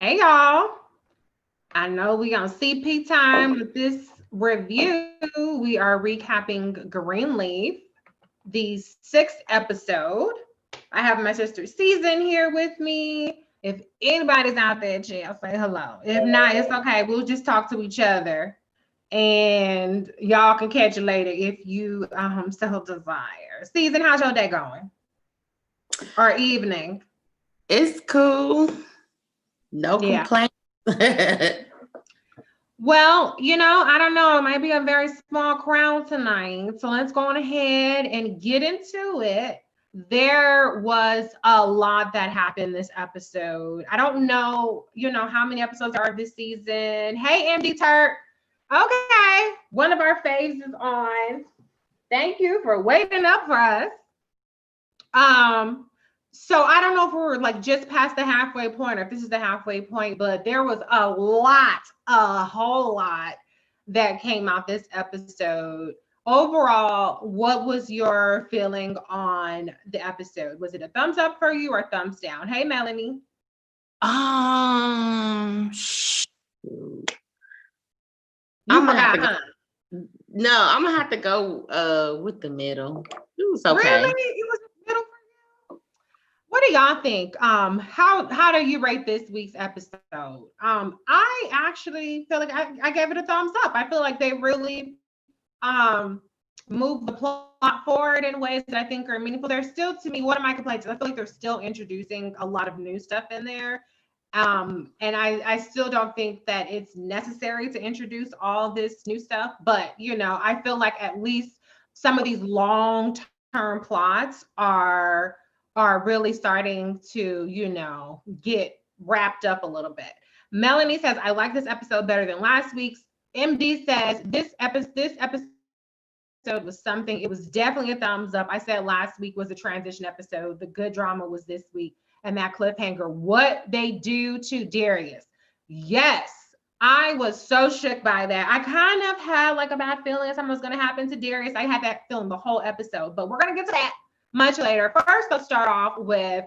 Hey y'all. I know we on CP time with this review. We are recapping Greenleaf, the sixth episode. I have my sister Season here with me. If anybody's out there, jail, say hello. If not, it's okay. We'll just talk to each other. And y'all can catch it later if you so desire. Season, how's your day going? Or evening? It's cool. No Yeah. complaints. Well, I don't know. It might be a very small crowd tonight. So let's go on ahead and get into it. There was a lot that happened this episode. I don't know, how many episodes are this season. Hey, MD Turk. Okay. One of our faves is on. Thank you for waiting up for us. So I don't know if we're like just past the halfway point or if this is the halfway point, but there was a whole lot that came out this episode. Overall, what was your feeling on the episode? Was it a thumbs up for you or thumbs down? Hey, Melanie. Shoot. You forgot, huh? No, I'm gonna have to go with the middle. It was okay. Really? It was middle for you? What do y'all think? How do you rate this week's episode? I actually feel like I gave it a thumbs up. I feel like they really move the plot forward in ways that I think are meaningful. There's still, to me, one of my complaints is I feel like they're still introducing a lot of new stuff in there. And I still don't think that it's necessary to introduce all this new stuff, but I feel like at least some of these long-term plots are really starting to, get wrapped up a little bit. Melanie says, I like this episode better than last week's. MD says this episode was something. It was definitely a thumbs up. I said last week was a transition episode. The good drama was this week, and that cliffhanger. What they do to Darius. Yes, I was so shook by that. I kind of had like a bad feeling something was going to happen to Darius. I had that feeling the whole episode, but we're going to get to that much later. First, let's start off with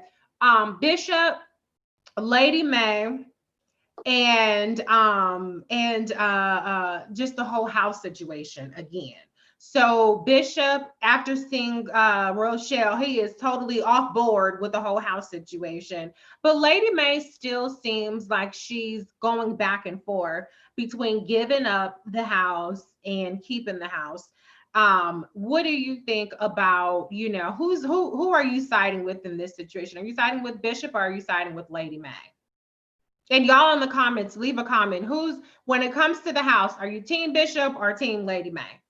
Bishop, Lady May, and just the whole house situation again. So Bishop, after seeing Rochelle, he is totally off board with the whole house situation. But Lady May still seems like she's going back and forth between giving up the house and keeping the house. What do you think about, who are you siding with in this situation? Are you siding with Bishop or are you siding with Lady May? And y'all in the comments, leave a comment. When it comes to the house, are you Team Bishop or Team Lady May?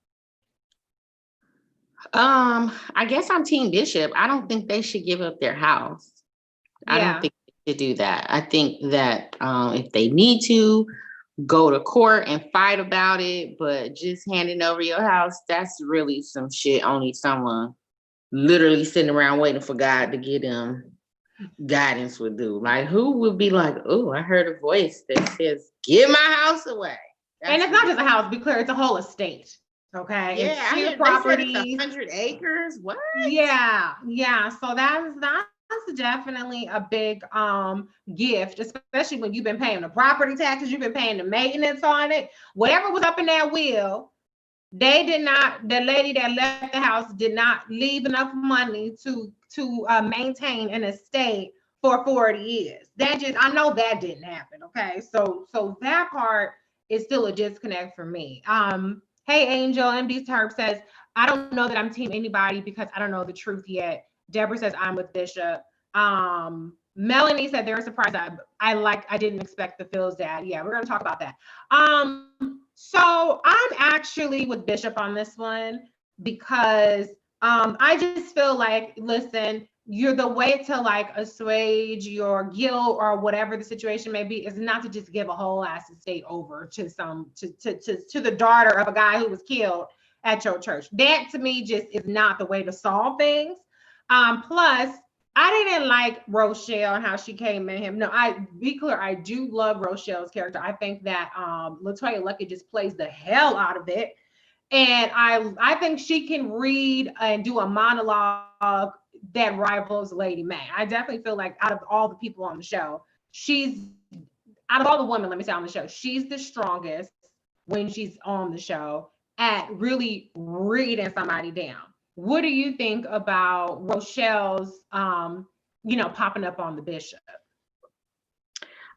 I guess I'm Team Bishop. I don't think they should give up their house. Yeah. I don't think they should do that. I think that if they need to go to court and fight about it, but just handing over your house, that's really some shit only someone literally sitting around waiting for God to get them guidance would do. Like, who would be like, oh, I heard a voice that says, give my house away. And it's not just a house, be clear, it's a whole estate. Okay. Yeah, I heard property. 100 acres. What? Yeah. So that's definitely a big gift, especially when you've been paying the property taxes, you've been paying the maintenance on it. Whatever was up in that will, the lady that left the house did not leave enough money to maintain an estate for 40 years. I know that didn't happen. Okay. So that part is still a disconnect for me. Hey, Angel, MD Turp says, I don't know that I'm team anybody because I don't know the truth yet. Deborah says, I'm with Bishop. Melanie said, they're surprised. I didn't expect the Phil's dad. Yeah, we're going to talk about that. So I'm actually with Bishop on this one because I just feel like, listen, you're the way to like assuage your guilt or whatever the situation may be is not to just give a whole ass estate over to the daughter of a guy who was killed at your church. That to me just is not the way to solve things. Plus, I didn't like Rochelle and how she came at him. No, be clear, I do love Rochelle's character. I think that LaToya Luckett just plays the hell out of it. And I think she can read and do a monologue that rivals Lady May. I definitely feel like out of all the people on the show, out of all the women, let me say on the show, she's the strongest when she's on the show at really reading somebody down. What do you think about Rochelle's, popping up on the bishop?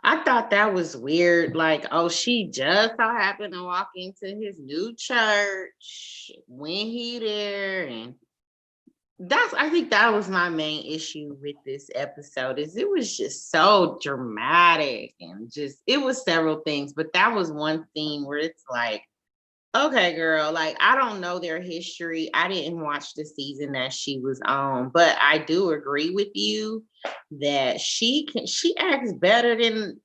I thought that was weird. Like, oh, she just so happened to walk into his new church when he there, and I think that was my main issue with this episode. Is it was just so dramatic, and just it was several things, but that was one theme where it's like, okay, girl, like I don't know their history. I didn't watch the season that she was on, but I do agree with you that she acts better than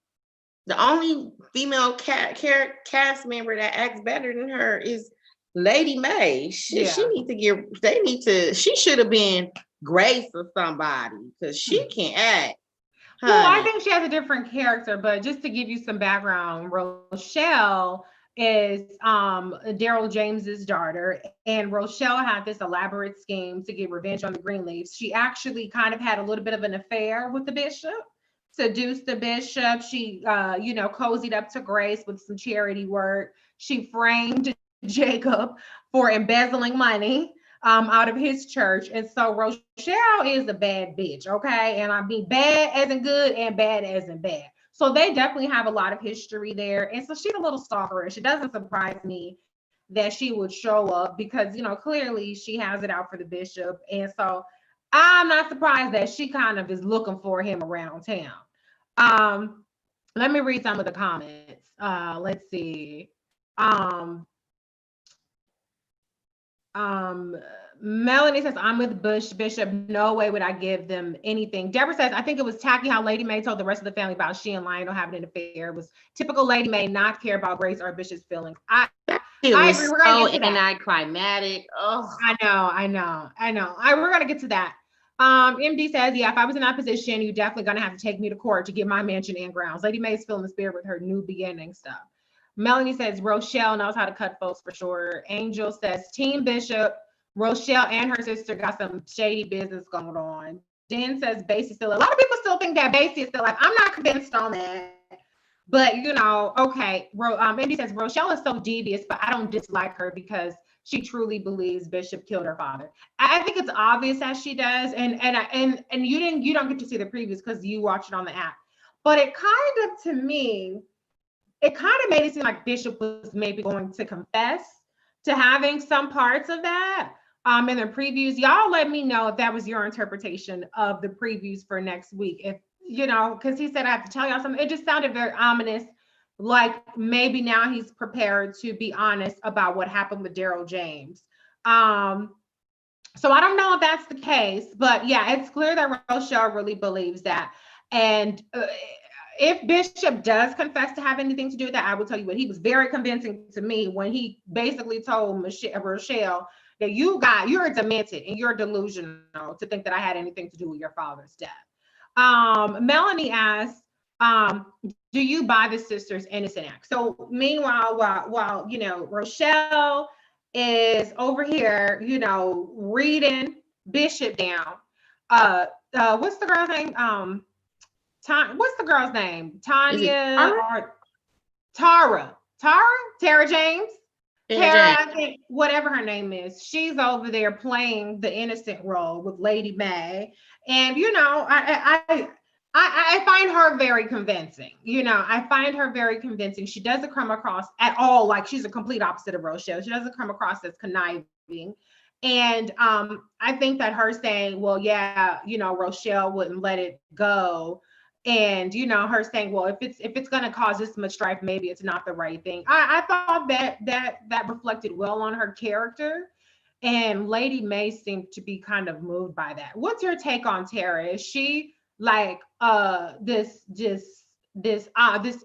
the only female cast member that acts better than her is Lady May. She should have been Grace or somebody because she can act. Honey. Well, I think she has a different character, but just to give you some background, Rochelle is Daryl James's daughter, and Rochelle had this elaborate scheme to get revenge on the Greenleafs. She actually kind of had a little bit of an affair with the bishop, seduced the bishop. She cozied up to Grace with some charity work. She framed Jacob for embezzling money out of his church. And so Rochelle is a bad bitch, okay? And I mean bad as in good and bad as in bad. So they definitely have a lot of history there. And so she's a little stalkerish. It doesn't surprise me that she would show up because, clearly she has it out for the bishop. And so I'm not surprised that she kind of is looking for him around town. Let me read some of the comments. Let's see. Melanie says, I'm with Bishop. No way would I give them anything. Deborah says, I think it was tacky how Lady Mae told the rest of the family about she and Lionel having an affair. It was typical Lady Mae not care about Grace or Bishop's feelings. I agree. We're gonna get to that. Anticlimactic. Oh, I know. We're gonna get to that. MD says, yeah, if I was in that position, you're definitely gonna have to take me to court to get my mansion and grounds. Lady Mae's feeling the spirit with her new beginning stuff. Melanie says, Rochelle knows how to cut folks for sure. Angel says, Team Bishop. Rochelle and her sister got some shady business going on. Dan says, Basie still. A lot of people still think that Basie is still alive. I'm not convinced on that. But, okay. Andy says, Rochelle is so devious, but I don't dislike her because she truly believes Bishop killed her father. I think it's obvious that she does. And you don't get to see the previews because you watch it on the app. But it kind of, to me, it kind of made it seem like Bishop was maybe going to confess to having some parts of that in the previews. Y'all let me know if that was your interpretation of the previews for next week. If, because he said, I have to tell y'all something. It just sounded very ominous. Like maybe now he's prepared to be honest about what happened with Daryl James. So I don't know if that's the case, but yeah, it's clear that Rochelle really believes that. And if Bishop does confess to have anything to do with that, I will tell you what, he was very convincing to me when he basically told Rochelle that you're demented and you're delusional to think that I had anything to do with your father's death. Melanie asks, do you buy the sister's innocent act? So meanwhile, while Rochelle is over here, reading Bishop down, what's the girl's name? What's the girl's name? Tanya or Tara James? Tara, I think, whatever her name is, she's over there playing the innocent role with Lady Mae. And, I find her very convincing. I find her very convincing. She doesn't come across at all like she's a complete opposite of Rochelle. She doesn't come across as conniving. And I think that her saying, well, yeah, Rochelle wouldn't let it go. And her saying, well, if it's going to cause this much strife, maybe it's not the right thing. I thought that reflected well on her character, and Lady Mae seemed to be kind of moved by that. What's your take on Tara? Is she like this optimist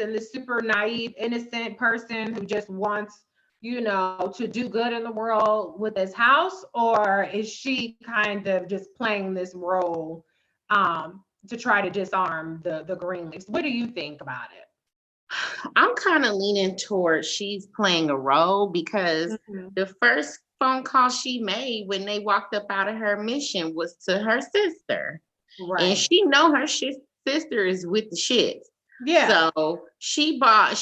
and this super naive, innocent person who just wants to do good in the world with this house, or is she kind of just playing this role to try to disarm the Greenleafs? What do you think about it? I'm kind of leaning towards she's playing a role because the first phone call she made when they walked up out of her mission was to her sister. Right. And she know her sister is with the shit. Yeah. So she bought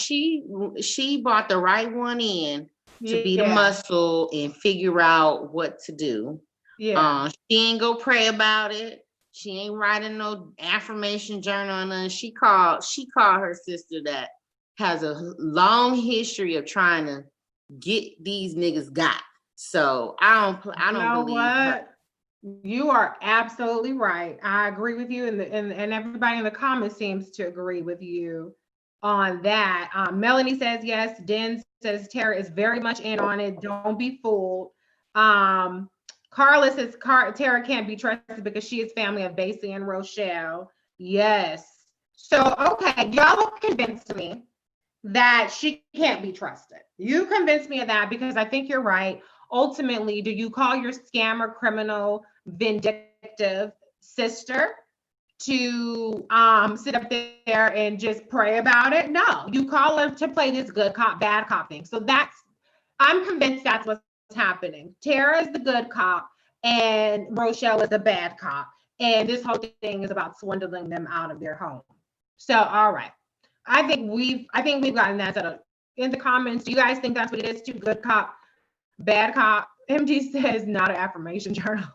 the right one in to be the Yeah. muscle and figure out what to do. Yeah. She ain't go pray about it. She ain't writing no affirmation journal or nothing. She called her sister that has a long history of trying to get these niggas got. So I You don't know believe her. what? You are absolutely right. I agree with you, and everybody in the comments seems to agree with you on that. Melanie says yes. Den says Tara is very much in on it. Don't be fooled. Um, Carla says Tara can't be trusted because she is family of Basie and Rochelle. Yes. So okay, y'all have convinced me that she can't be trusted. You convinced me of that because I think you're right. Ultimately, do you call your scammer, criminal, vindictive sister to sit up there and just pray about it? No, you call her to play this good cop, bad cop thing. So I'm convinced that's what's happening. Tara is the good cop and Rochelle is the bad cop. And this whole thing is about swindling them out of their home. So, all right. I think we've gotten that settled. In the comments, do you guys think that's what it is? Too good cop, bad cop. MD says not an affirmation journal.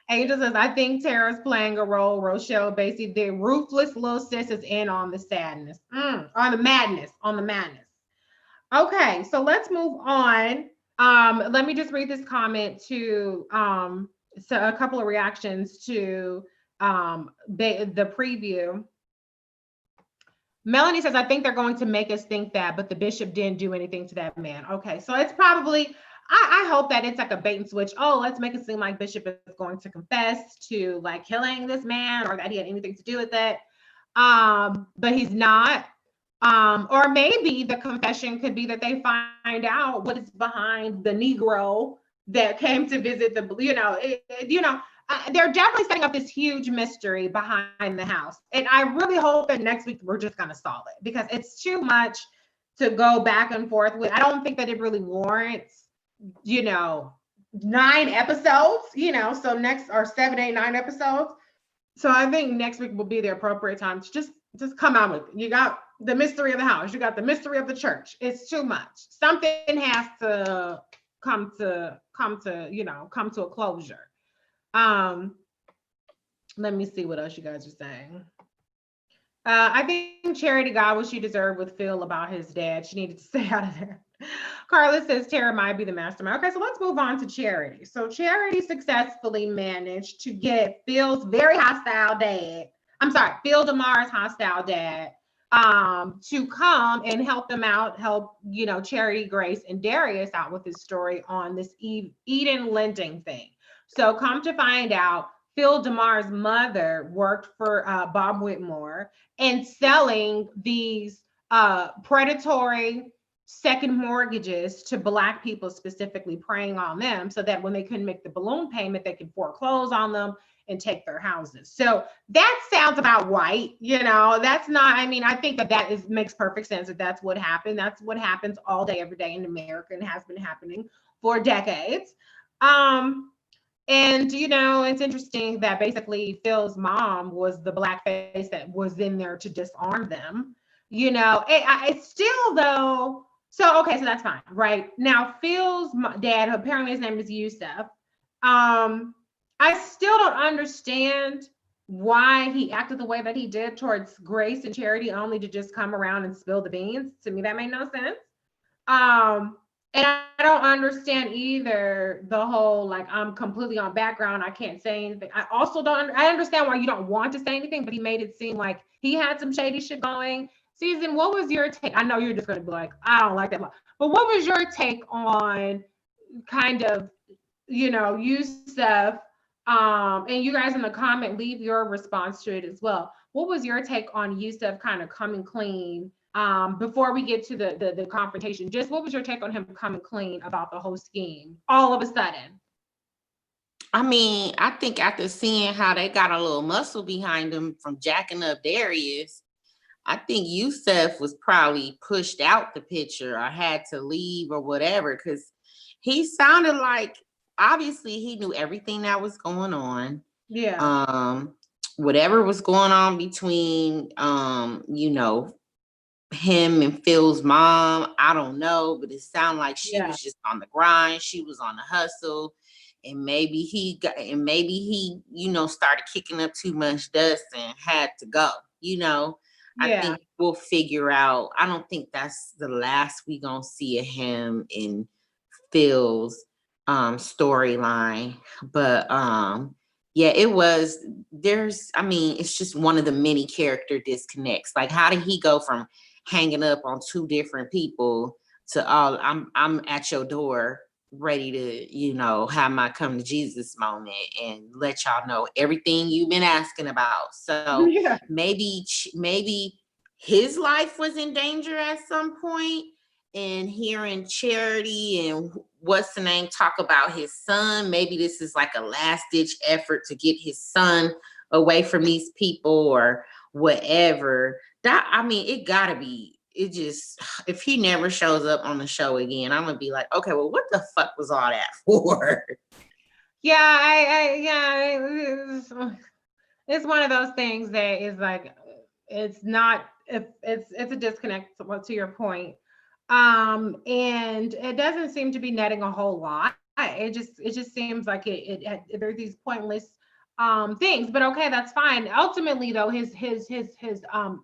Angel says, I think Tara's playing a role. Rochelle Basie, the ruthless little sis, is in on the sadness, on the madness, Okay, so let's move on. Let me just read this comment to so a couple of reactions to the preview. Melanie says, I think they're going to make us think that, but the bishop didn't do anything to that man. Okay, so it's probably, I hope that it's like a bait and switch. Oh, let's make it seem like Bishop is going to confess to like killing this man or that he had anything to do with it. But he's not. Or maybe the confession could be that they find out what is behind the Negro that came to visit the, they're definitely setting up this huge mystery behind the house. And I really hope that next week we're just going to solve it because it's too much to go back and forth with. I don't think that it really warrants, 9 episodes, so next or 7, 8, 9 episodes. So I think next week will be the appropriate time to just come out with it. You got the mystery of the house. You got the mystery of the church. It's too much. Something has to come to a closure. Let me see what else you guys are saying. I think Charity got what she deserved with Phil about his dad. She needed to stay out of there. Carla says Tara might be the mastermind. Okay, so let's move on to Charity. So Charity successfully managed to get Phil's very hostile dad. I'm sorry, Phil DeMars' hostile dad to come and help them out, Charity, Grace, and Darius out with his story on this Eden lending thing. So come to find out, Phil DeMars' mother worked for Bob Whitmore and selling these predatory second mortgages to Black people, specifically preying on them so that when they couldn't make the balloon payment, they could foreclose on them and take their houses. So that sounds about right. That's not, I think that makes perfect sense that that's what happened. That's what happens all day, every day in America and has been happening for decades. And, it's interesting that basically Phil's mom was the blackface that was in there to disarm them. It's still though. So, okay, so that's fine. Right now, Phil's dad, apparently his name is Yusuf. I still don't understand why he acted the way that he did towards Grace and Charity, only to just come around and spill the beans. To me, that made no sense. And I don't understand either the whole, like, I'm completely on background, I can't say anything. I also I understand why you don't want to say anything, but he made it seem like he had some shady shit going. Susan, what was your take? I know you're just going to be like, I don't like that. But what was your take on kind of, Yusuf? And you guys in the comment, leave your response to it as well. What was your take on Yusuf kind of coming clean? Before we get to the confrontation, just what was your take on him coming clean about the whole scheme all of a sudden? I think after seeing how they got a little muscle behind them from jacking up Darius, I think Yusuf was probably pushed out the picture or had to leave or whatever, because he sounded like, obviously he knew everything that was going on. Yeah. whatever was going on between, him and Phil's mom, I don't know, but it sounded like she was just on the grind. She was on the hustle. And maybe he started kicking up too much dust and had to go, I think we'll figure out. I don't think that's the last we gonna see of him in Phil's storyline. But it's just one of the many character disconnects. Like, how did he go from hanging up on two different people to I'm at your door ready to, have my come to Jesus moment and let y'all know everything you've been asking about. So maybe his life was in danger at some point, and hearing Charity and what's the name talk about his son, maybe this is like a last ditch effort to get his son away from these people or whatever. It gotta be. It just, if he never shows up on the show again, I'm gonna be like, okay, well, what the fuck was all that for? It's one of those things that is like, it's a disconnect to your point. And it doesn't seem to be netting a whole lot. It just seems like there's these pointless things, but okay, that's fine. Ultimately though, his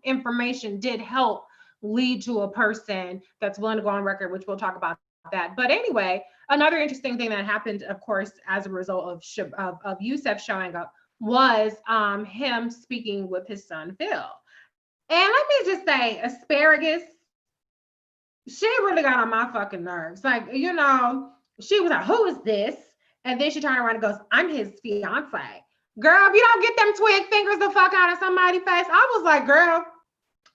information did help lead to a person that's willing to go on record, which we'll talk about that. But anyway, another interesting thing that happened, of course, as a result of Yusef showing up was him speaking with his son Phil. And let me just say, Asparagus, she really got on my fucking nerves. Like, she was like, who is this? And then she turned around and goes, I'm his fiance. Girl, if you don't get them twig fingers the fuck out of somebody's face, I was like, girl,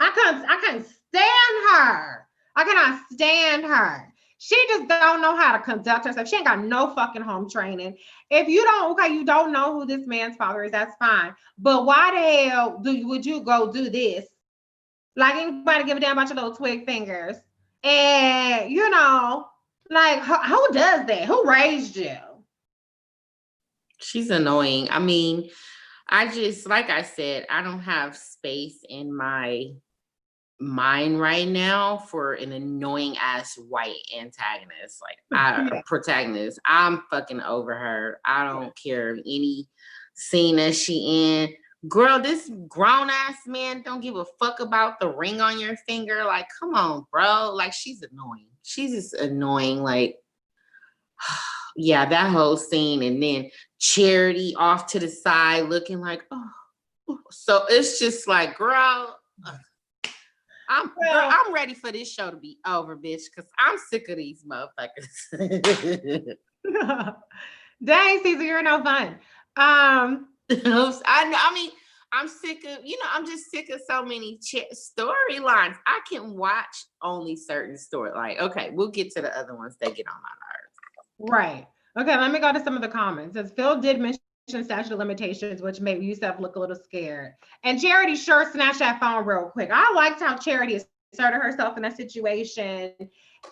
I couldn't stand her. I cannot stand her. She just don't know how to conduct herself. She ain't got no fucking home training. If you don't know who this man's father is, that's fine. But why the hell would you go do this? Like, anybody give a damn about your little twig fingers? And, like, who does that? Who raised you? She's annoying. I just, like I said, I don't have space in my mind right now for an annoying ass white antagonist, protagonist. I'm fucking over her. I don't care any scene that she in. Girl, this grown ass man don't give a fuck about the ring on your finger. Like, come on, bro. Like, she's annoying. She's just annoying. Like, yeah, that whole scene, and then Charity off to the side looking like, oh. So it's just like, girl, I'm ready for this show to be over, bitch, because I'm sick of these motherfuckers. Dang, Caesar, you're no fun. I'm sick of, I'm just sick of so many storylines. I can watch only certain story. Like, okay, we'll get to the other ones that get on my nerves. Right. Okay, let me go to some of the comments. As Phil did mention statute of limitations, which made Yusef look a little scared. And Charity sure snatched that phone real quick. I liked how Charity asserted herself in that situation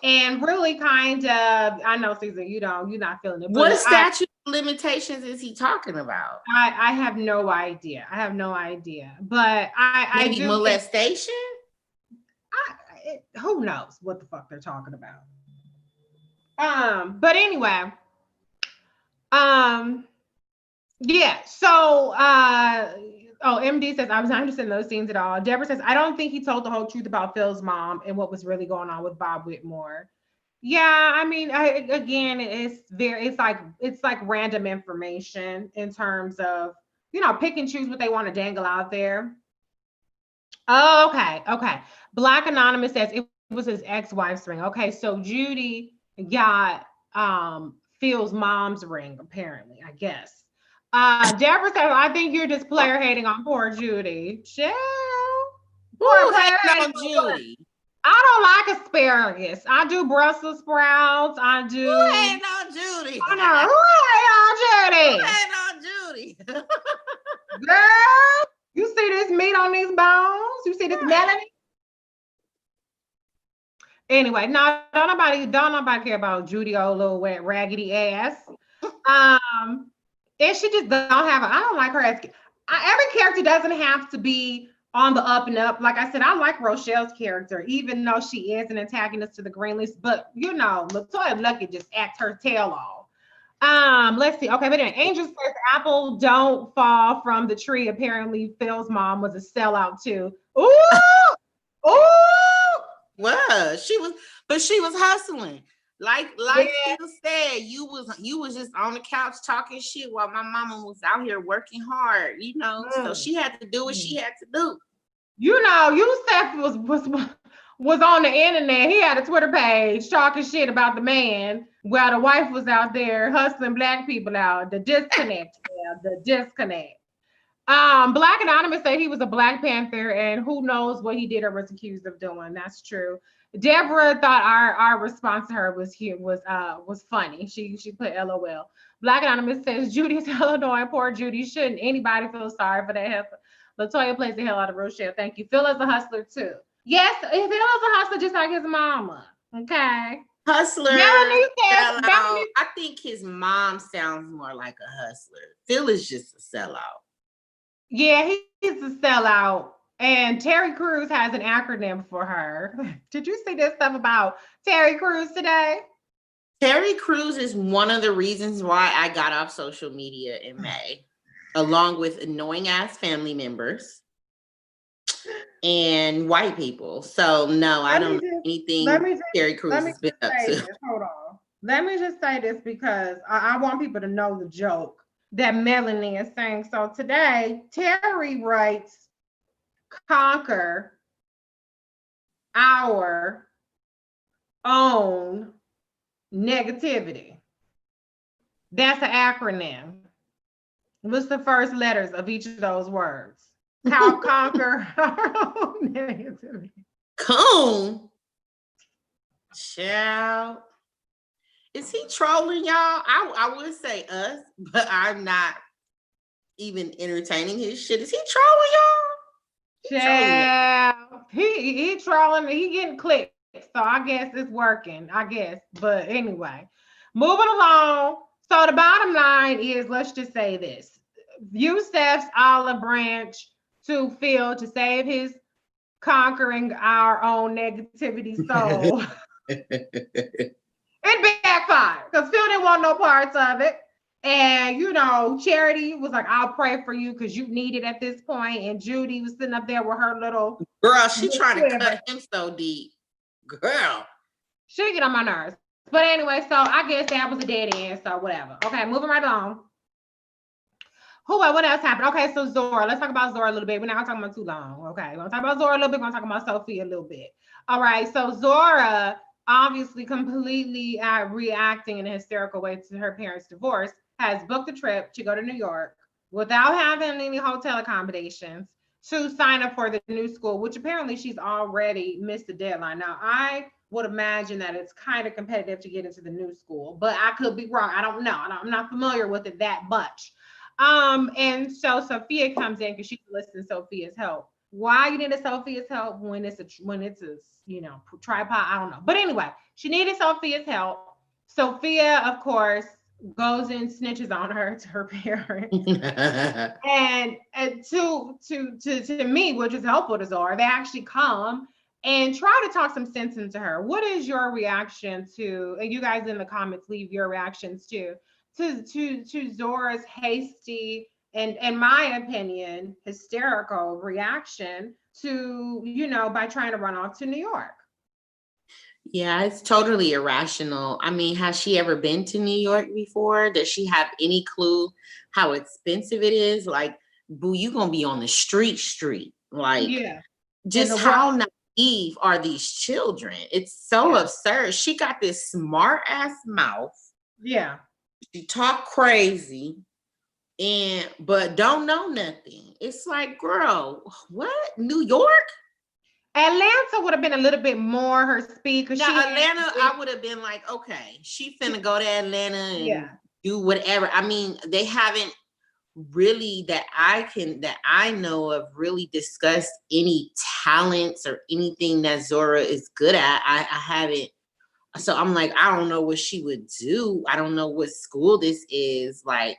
and really kind of, I know, Caesar, you're not feeling it. What statute of limitations is he talking about? I have no idea. But I do molestation? Who knows what the fuck they're talking about. But anyway, yeah, so MD says, I was not interested in those scenes at all. Deborah says, I don't think he told the whole truth about Phil's mom and what was really going on with Bob Whitmore. Yeah, again, it's like random information in terms of, pick and choose what they want to dangle out there. Oh, okay. Black Anonymous says it was his ex-wife's ring. Okay, so Judy got Phil's mom's ring, apparently, I guess. Deborah says, I think you're just player hating on poor Judy. Chill. Poor hating on Judy. I don't like asparagus. I do Brussels sprouts. I do. Who hating on Judy? I know. Who hating on Judy? Girl, you see this meat on these bones? You see this melody? Anyway, no, don't nobody care about Judy, old little wet raggedy ass. And she just don't have I don't like her as every character doesn't have to be on the up and up. Like I said, I like Rochelle's character, even though she is an antagonist to the Green List. But you know, Latoya Lucky just acts her tail off. Let's see. Okay, but then Angel says apple don't fall from the tree. Apparently, Phil's mom was a sellout too. Ooh, ooh. But she was hustling. Like Yeah. Phil said, you was just on the couch talking shit while my mama was out here working hard, you know. So she had to do what she had to do. You know, Yusef was on the internet. He had a Twitter page talking shit about the man while the wife was out there hustling black people out. The disconnect. Yeah, the disconnect. Black Anonymous said he was a Black Panther, and who knows what he did or was accused of doing. That's true. Deborah thought our response to her was funny. She put LOL. Black Anonymous says Judy's hell annoying. Poor Judy. Shouldn't anybody feel sorry for that? Latoya plays the hell out of Rochelle. Thank you. Phil is a hustler too. Yes, Phil is a hustler just like his mama. Okay. Hustler. Melanie I think his mom sounds more like a hustler. Phil is just a sellout. Yeah, he's a sellout. And Terry Crews has an acronym for her. Did you see this stuff about Terry Crews today? Terry Crews is one of the reasons why I got off social media in May, along with annoying ass family members and white people. So no, I don't know anything Terry Crews has been up to. Hold on. Let me just say this because I want people to know the joke that Melanie is saying. So today, Terry writes, conquer our own negativity. That's an acronym. What's the first letters of each of those words? Conquer our own negativity. Coon. Child. Is he trolling y'all? I would say us, but I'm not even entertaining his shit. Is he trolling y'all? Yeah, he trolling. He getting clicks, so I guess it's working. I guess, but anyway, moving along. So the bottom line is, let's just say this: Yusef's olive branch to Phil to save his conquering our own negativity soul. It backfired because Phil didn't want no parts of it. And you know, Charity was like, I'll pray for you because you need it at this point. And Judy was sitting up there with her little girl, she trying to cut him so deep. Girl. She get on my nerves. But anyway, so I guess that was a dead end. So whatever. Okay, moving right along. What else happened? Okay, so Zora. Let's talk about Zora a little bit. We're not talking about too long. Okay, we're gonna talk about Zora a little bit. We're gonna talk about Sophia a little bit. All right, so Zora obviously completely reacting in a hysterical way to her parents' divorce, has booked a trip to go to New York without having any hotel accommodations to sign up for the new school, which apparently she's already missed the deadline. Now, I would imagine that it's kind of competitive to get into the new school, but I could be wrong. I don't know. I'm not familiar with it that much. And so Sophia comes in because she enlisted Sophia's help. Why you needed Sophia's help when it's a you know, tripod? I don't know. But anyway, she needed Sophia's help. Sophia, of course, goes and snitches on her to her parents. and to me, which is helpful to Zora, they actually come and try to talk some sense into her. What is your reaction to, and you guys in the comments leave your reactions too, to Zora's hasty and, in my opinion, hysterical reaction to, you know, by trying to run off to New York? Yeah, it's totally irrational. I mean, has she ever been to New York before? Does she have any clue how expensive it is? Like, boo, you gonna be on the street. Like, yeah. Just how naive are these children? It's so absurd. She got this smart ass mouth. Yeah. She talk crazy but don't know nothing. It's like, girl, what? New York? Atlanta would have been a little bit more her speed. Now, Atlanta, I would have been like, okay, she finna go to Atlanta and do whatever. I mean, they haven't really that I know of really discussed any talents or anything that Zora is good at. I haven't. So I'm like, I don't know what she would do. I don't know what school this is. Like,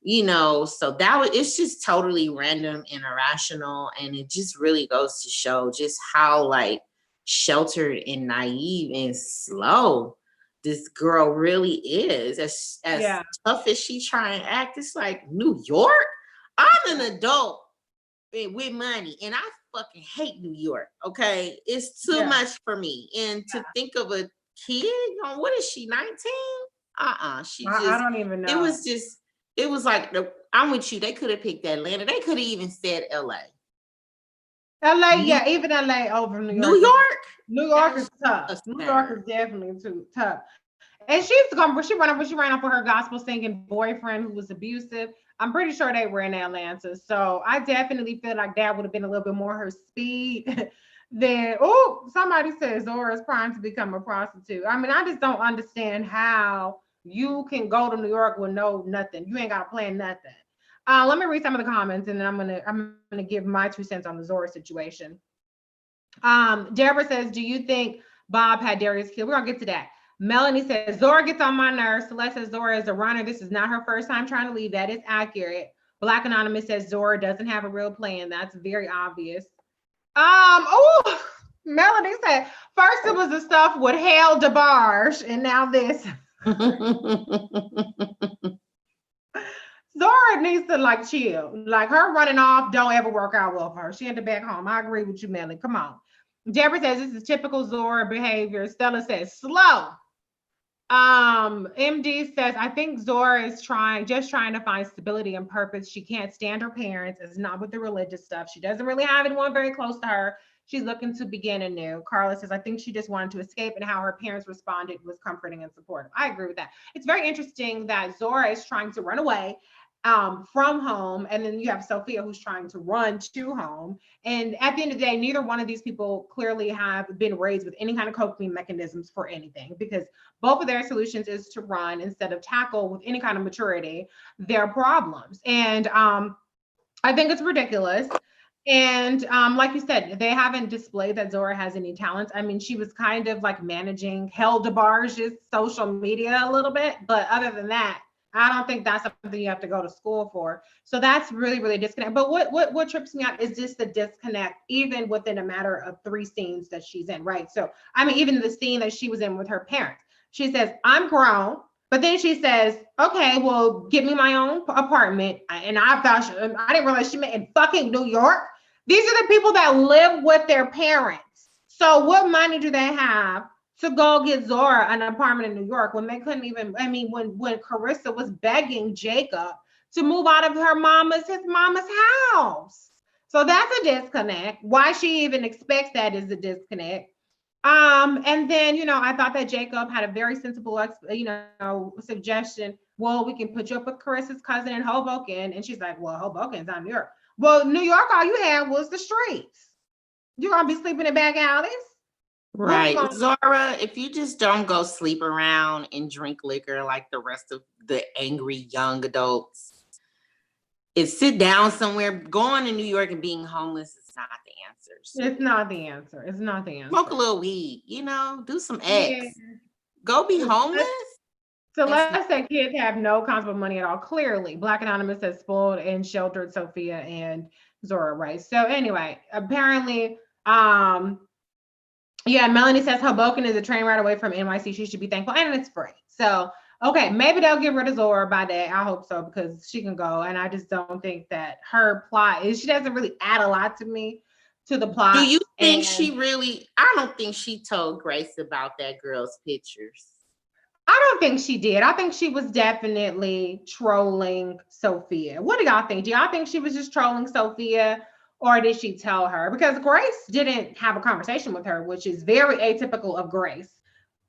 So it's just totally random and irrational. And it just really goes to show just how like sheltered and naive and slow this girl really is. As tough as she try and act, it's like, New York? I'm an adult with money and I fucking hate New York. Okay. It's too much for me. And to think of a kid, what is she, 19? I don't even know. It was like, I'm with you. They could have picked Atlanta. They could have even said LA. Even LA over New York. New York is tough. New York is definitely too tough. And she ran off with her gospel singing boyfriend who was abusive. I'm pretty sure they were in Atlanta. So I definitely feel like that would have been a little bit more her speed than, somebody says Zora is trying to become a prostitute. I mean, I just don't understand how you can go to New York with nothing. You ain't got to plan nothing. Let me read some of the comments and then I'm gonna give my 2 cents on the Zora situation. Deborah says, do you think Bob had Darius killed? We're gonna get to that. Melanie says, Zora gets on my nerves. Celeste says, Zora is a runner. This is not her first time trying to leave. That is accurate. Black Anonymous says, Zora doesn't have a real plan. That's very obvious. Melanie said, first it was the stuff with Hale DeBarge, and now this. Zora needs to like chill. Like her running off don't ever work out well for her. She ended back home. I agree with you, Melanie. Come on. Deborah says this is typical Zora behavior. Stella says slow. MD says, I think Zora is just trying to find stability and purpose. She can't stand her parents. It's not with the religious stuff. She doesn't really have anyone very close to her. She's looking to begin anew. Carla says, I think she just wanted to escape, and how her parents responded was comforting and supportive. I agree with that. It's very interesting that Zora is trying to run away from home, and then you have Sophia who's trying to run to home. And at the end of the day, neither one of these people clearly have been raised with any kind of coping mechanisms for anything, because both of their solutions is to run instead of tackle with any kind of maturity their problems. And I think it's ridiculous. And like you said, they haven't displayed that Zora has any talents. I mean, she was kind of like managing Hale DeBarge's social media a little bit, but other than that, I don't think that's something you have to go to school for. So that's really, really disconnect. But what trips me out is just the disconnect, even within a matter of 3 scenes that she's in, right? So, I mean, even the scene that she was in with her parents, she says, I'm grown. But then she says, okay, well, give me my own apartment. And I didn't realize she meant in fucking New York. These are the people that live with their parents. So what money do they have to go get Zora an apartment in New York when they couldn't even, when Carissa was begging Jacob to move out of his mama's house. So that's a disconnect. Why she even expects that is a disconnect. And then, I thought that Jacob had a very sensible, suggestion. Well, we can put you up with Carissa's cousin in Hoboken. And she's like, well, Hoboken's not New York. Well, New York, all you had was the streets. You're going to be sleeping in back alleys? Right. Zora, if you just don't go sleep around and drink liquor like the rest of the angry young adults, sit down somewhere. Going to New York and being homeless is not the answer. It's not the answer. It's not the answer. Smoke a little weed, do some X. Yeah. Go be homeless. So let's say kids have no concept of money at all. Clearly, Black Anonymous has spoiled and sheltered Sophia and Zora, right? So anyway, apparently, Melanie says Hoboken is a train ride away from NYC. She should be thankful, and it's free. So, okay, maybe they'll get rid of Zora by that. I hope so, because she can go. And I just don't think that her plot she doesn't really add a lot to me, to the plot. Do you think I don't think she told Grace about that girl's pictures. I don't think she did. I think she was definitely trolling Sophia. What do y'all think? Do y'all think she was just trolling Sophia? Or did she tell her? Because Grace didn't have a conversation with her, which is very atypical of Grace.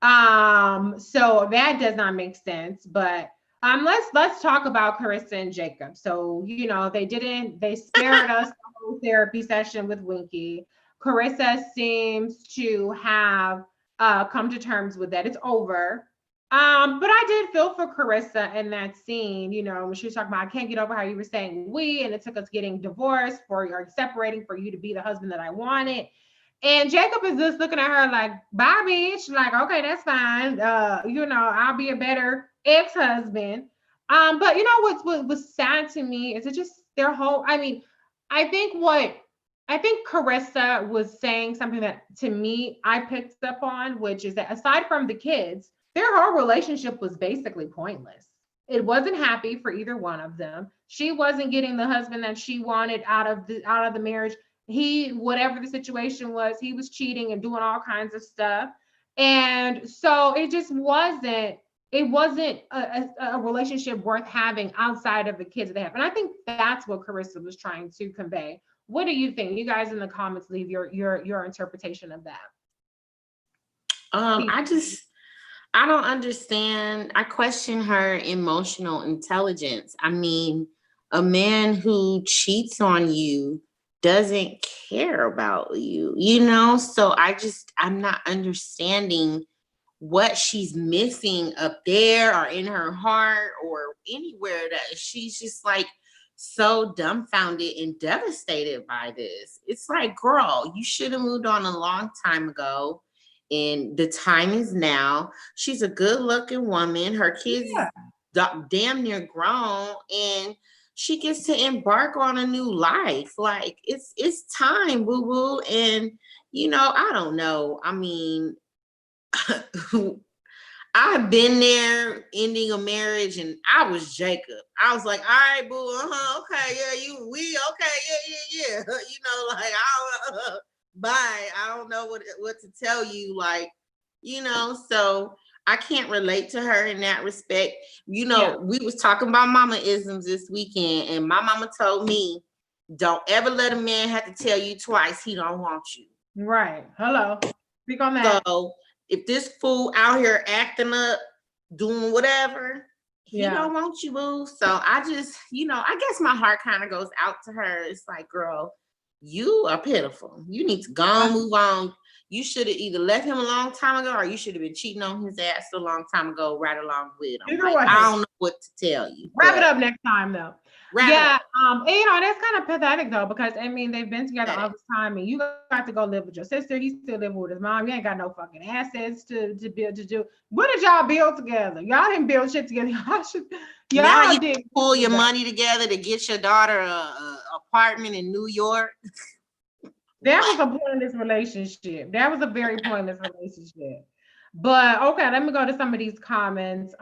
So that does not make sense. But let's talk about Carissa and Jacob. So, they spared us the whole therapy session with Winky. Carissa seems to have come to terms with that. It's over. But I did feel for Carissa in that scene, when she was talking about, I can't get over how you were saying we, and it took us getting divorced or separating for you to be the husband that I wanted. And Jacob is just looking at her like, bye, bitch. Like, okay, that's fine. I'll be a better ex-husband. But you know what was sad to me is it just their whole. I mean, I think Carissa was saying something that to me I picked up on, which is that aside from the kids, their whole relationship was basically pointless. It wasn't happy for either one of them. She wasn't getting the husband that she wanted out of the marriage. He, whatever the situation was, he was cheating and doing all kinds of stuff. And so it wasn't a relationship worth having outside of the kids that they have. And I think that's what Carissa was trying to convey. What do you think? You guys in the comments leave your interpretation of that. I don't understand. I question her emotional intelligence. I mean, a man who cheats on you doesn't care about you, you know? So I'm not understanding what she's missing up there or in her heart or anywhere, that she's just like so dumbfounded and devastated by this. It's like, girl, you should have moved on a long time ago. And the time is now. She's a good looking woman. Her kids damn near grown, and she gets to embark on a new life. Like it's time, boo boo. And you know, I don't know. I mean, I've been there ending a marriage, and I was Jacob. I was like, all right, boo, okay, yeah, we okay, yeah. You know, like bye. I don't know what to tell you, like, you know, so I can't relate to her in that respect. You know, we was talking about mama isms this weekend, and my mama told me, don't ever let a man have to tell you twice he don't want you. Right. Hello. Speak on that. So if this fool out here acting up, doing whatever, he don't want you, boo. So I just, you know, I guess my heart kind of goes out to her. It's like, girl, you are pitiful. You need to go and move on. You should have either left him a long time ago, or you should have been cheating on his ass a long time ago, right along with him. Like, I don't know what to tell you. Wrap it up next time, though. And, you know, that's kind of pathetic though, because I mean they've been together all this time, and you got to go live with your sister. He's still living with his mom. You ain't got no fucking assets to build to do. What did y'all build together? Y'all didn't build shit together. Y'all did pull your money together to get your daughter a apartment in New York. That was a pointless relationship. That was a very pointless relationship. But okay, let me go to some of these comments.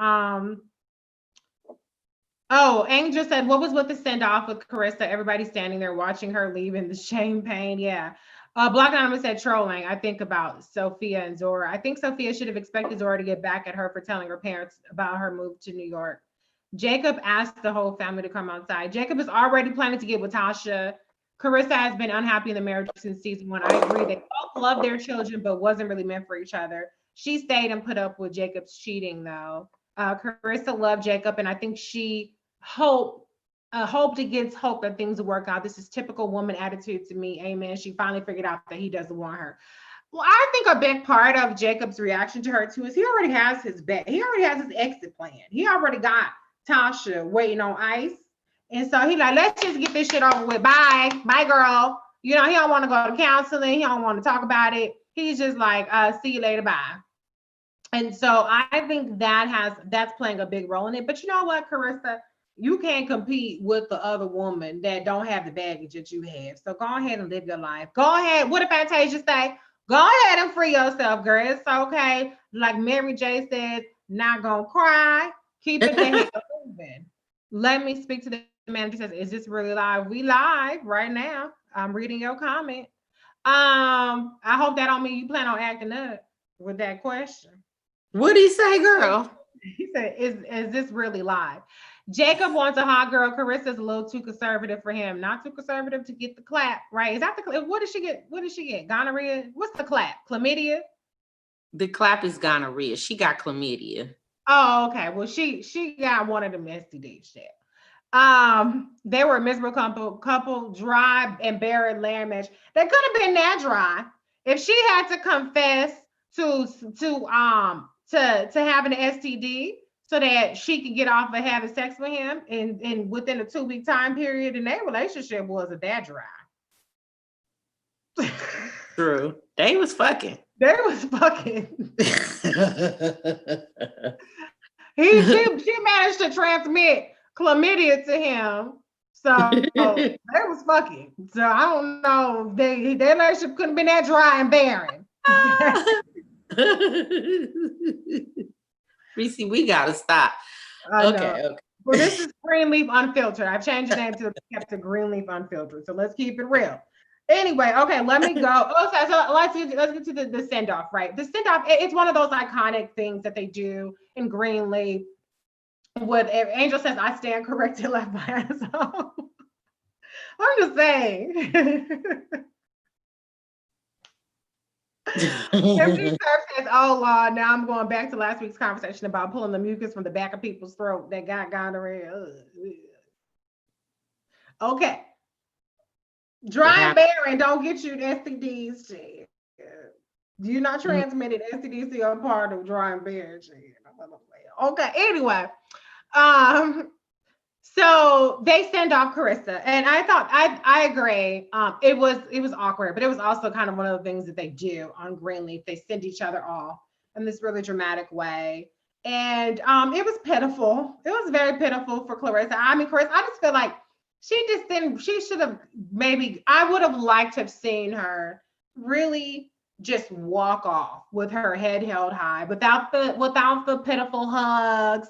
Oh, Angel said, what was with the send off with Carissa? Everybody standing there watching her leave in the shame pain. Yeah. Block Anonymous said trolling. I think about Sophia and Zora. I think Sophia should have expected Zora to get back at her for telling her parents about her move to New York. Jacob asked the whole family to come outside. Jacob is already planning to get with Tasha. Carissa has been unhappy in the marriage since season 1. I agree. They both love their children, but wasn't really meant for each other. She stayed and put up with Jacob's cheating, though. Carissa loved Jacob, and I think she hoped against hope that things will work out. This is typical woman attitude to me. Amen. She finally figured out that he doesn't want her. Well, I think a big part of Jacob's reaction to her too is he already has his bet. He already has his exit plan. He already got Tasha waiting on ice. And so he's like, let's just get this shit over with. Bye. Bye, girl. You know, he don't want to go to counseling. He don't want to talk about it. He's just like, see you later. Bye. And so I think that's playing a big role in it. But you know what, Carissa? You can't compete with the other woman that don't have the baggage that you have. So go ahead and live your life. Go ahead. What did Fantasia say? Go ahead and free yourself, girl. It's okay. Like Mary J said, not gonna cry. Keep it the hell moving. Let me speak to the manager. Says, is this really live? We live right now. I'm reading your comment. I hope that don't mean you plan on acting up with that question. What did he say, girl? He said, is this really live? Jacob wants a hot girl. Carissa's a little too conservative for him. Not too conservative to get the clap, right? Is that the what did she get? What did she get? Gonorrhea? What's the clap? Chlamydia? The clap is gonorrhea. She got chlamydia. Oh, okay. Well, she got one of them STD shit. They were a miserable couple, dry and buried land match. They could have been that dry if she had to confess to having an STD so that she could get off of having sex with him in within a 2-week time period. And their relationship wasn't that dry. True. They was fucking. They was fucking. She managed to transmit chlamydia to him. So they was fucking. So I don't know. Their relationship couldn't have been that dry and barren. Reese, we gotta stop. Okay. Well, this is Greenleaf Unfiltered. I've changed the name to Greenleaf Unfiltered. So let's keep it real. Anyway, okay, let me go. Okay, so let's get to the send off, right? The send off, it's one of those iconic things that they do in Greenleaf. What Angel says, I stand corrected, left by asshole. I'm just saying. MC Surf says, oh Lord, now I'm going back to last week's conversation about pulling the mucus from the back of people's throat that got gonorrhea. Okay. Dry and barren don't get you STDs, shit. You're not transmitted STDs to your part of dry and barren, shit. Okay, anyway. So they send off Carissa, and I thought I agree. It was awkward, but it was also kind of one of the things that they do on Greenleaf. They send each other off in this really dramatic way, and it was pitiful. It was very pitiful for Clarissa. I mean, Carissa, I just feel like she just didn't. She should have maybe. I would have liked to have seen her really just walk off with her head held high, without the pitiful hugs.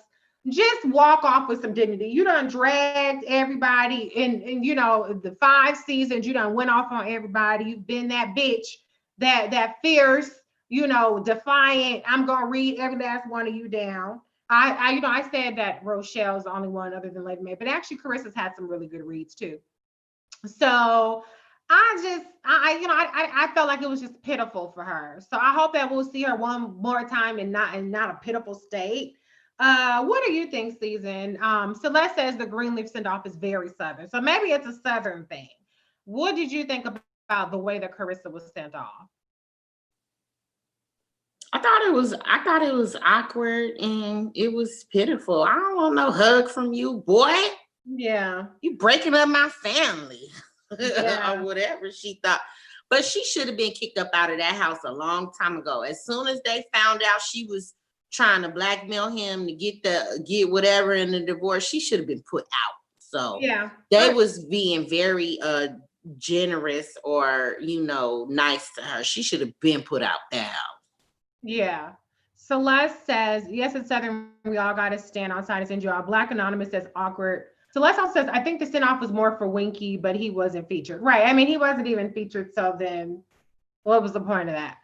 Just walk off with some dignity. You done dragged everybody in you know, the 5 seasons. You done went off on everybody. You've been that bitch, that fierce, you know, defiant. I'm gonna read every last one of you down. I said that Rochelle's the only one other than Lady Mae, but actually Carissa's had some really good reads too. So I felt like it was just pitiful for her. So I hope that we'll see her one more time and not a pitiful state. What do you think, Season? Celeste says the Greenleaf send-off is very Southern. So maybe it's a Southern thing. What did you think about the way that Carissa was sent off? I thought it was awkward and it was pitiful. I don't want no hug from you, boy. Yeah. You breaking up my family. Yeah. Or whatever she thought. But she should have been kicked up out of that house a long time ago. As soon as they found out she was trying to blackmail him to get whatever in the divorce, she should have been put out. So yeah, they was being very generous or, you know, nice to her. She should have been put out that house. Yeah. Celeste says, yes, it's Southern. We all got to stand outside and send you out. Black Anonymous says awkward. Celeste also says, I think the send-off was more for Winky, but he wasn't featured. Right. I mean, he wasn't even featured. So then what was the point of that?